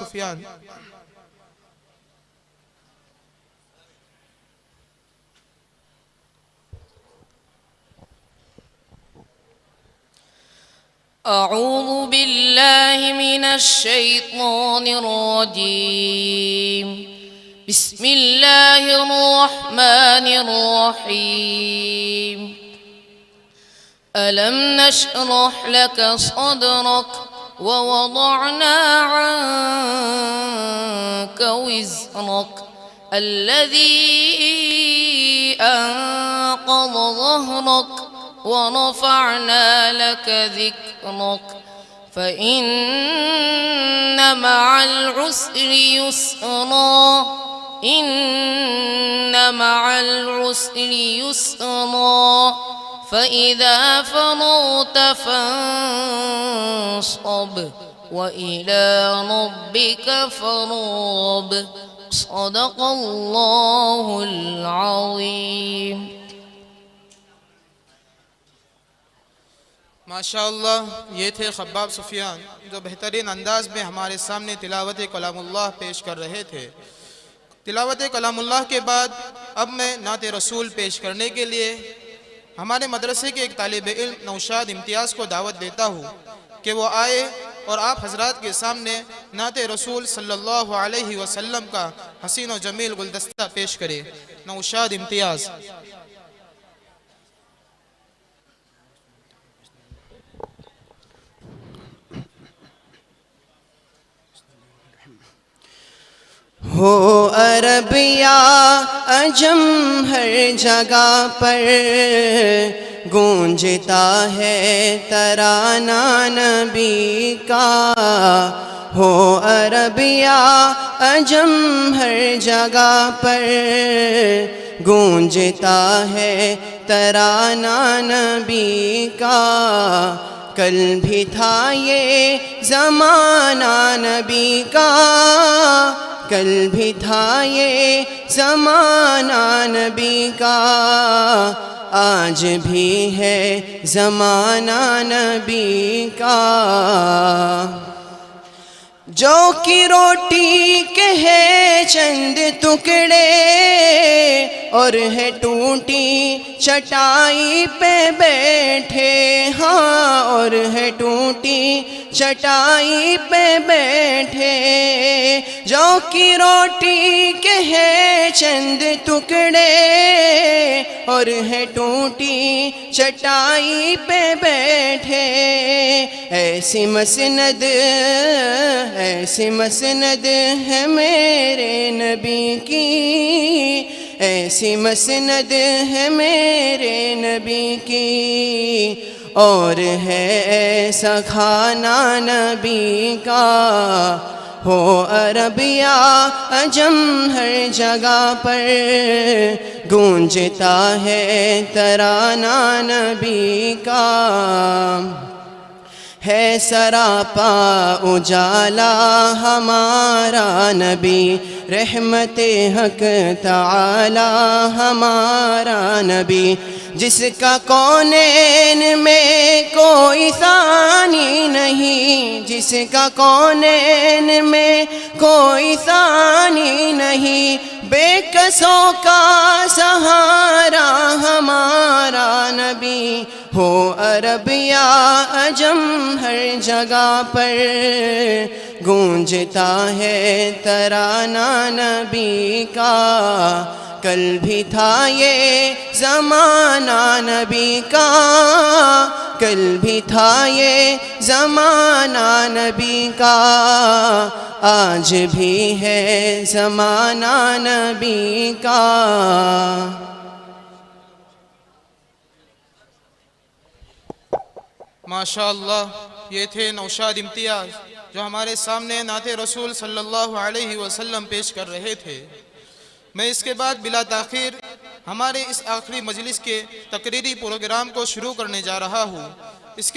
سفیان أعوذ بالله من الشيطان الرجيم بسم الله الرحمن الرحيم ألم نشرح لك صدرك ووضعنا عنك وزرك الذي أنقض ظهرك ورفعنا لك ذكرك فإن مع العسر يسرا إن مع العسر يسرا فإذا فرغت فانصب وإلى ربك فارغب صدق الله العظيم. ماشاءاللہ یہ تھے خباب سفیان جو بہترین انداز میں ہمارے سامنے تلاوت کلام اللہ پیش کر رہے تھے. تلاوت کلام اللہ کے بعد اب میں نعت رسول پیش کرنے کے لیے ہمارے مدرسے کے ایک طالب علم نوشاد امتیاز کو دعوت دیتا ہوں کہ وہ آئے اور آپ حضرات کے سامنے نعت رسول صلی اللہ علیہ وسلم کا حسین و جمیل گلدستہ پیش کرے. نوشاد امتیاز. ہو عرب یا عجم ہر جگہ پر گونجتا ہے ترانہ نبی کا. ہو عرب یا عجم ہر جگہ پر گونجتا ہے ترانہ نبی کا. کل بھی تھا یہ زمانہ نبی کا، کل بھی تھا یہ زمانہ نبی کا، آج بھی ہے زمانہ نبی کا. جو کی روٹی کے ہے چند ٹکڑے اور ہے ٹوٹی چٹائی پہ بیٹھے، ہاں اور ہے ٹوٹی چٹائی پہ بیٹھے. جو کی روٹی کے ہے چند ٹکڑے اور ہے ٹوٹی چٹائی پہ بیٹھے. ایسی مسند ایسی مسند ہے میرے نبی کی، ایسی مسند ہے میرے نبی کی، اور ہے ایسا کھانا نبی کا. ہو عرب یا عجم ہر جگہ پر گونجتا ہے ترانہ نبی کا. ہے سراپا اجالا ہمارا نبی، رحمت حق تعالی ہمارا نبی، جس کا کونین میں کوئی ثانی نہیں، جس کا کونین میں کوئی ثانی نہیں. بے کسوں کا سہارا ہمارا نبی. ہو عرب یا عجم ہر جگہ پر گونجتا ہے ترانہ نبی کا. کل بھی تھا یہ زمانہ نبی کا، کل بھی تھا یہ زمانہ نبی کا، آج بھی ہے زمانہ نبی کا. ماشاءاللہ یہ تھے نوشاد امتیاز جو ہمارے سامنے نعت رسول صلی اللہ علیہ وسلم پیش کر رہے تھے. میں اس کے بعد بلا تاخیر ہمارے اس آخری مجلس کے تقریری پروگرام کو شروع کرنے جا رہا ہوں.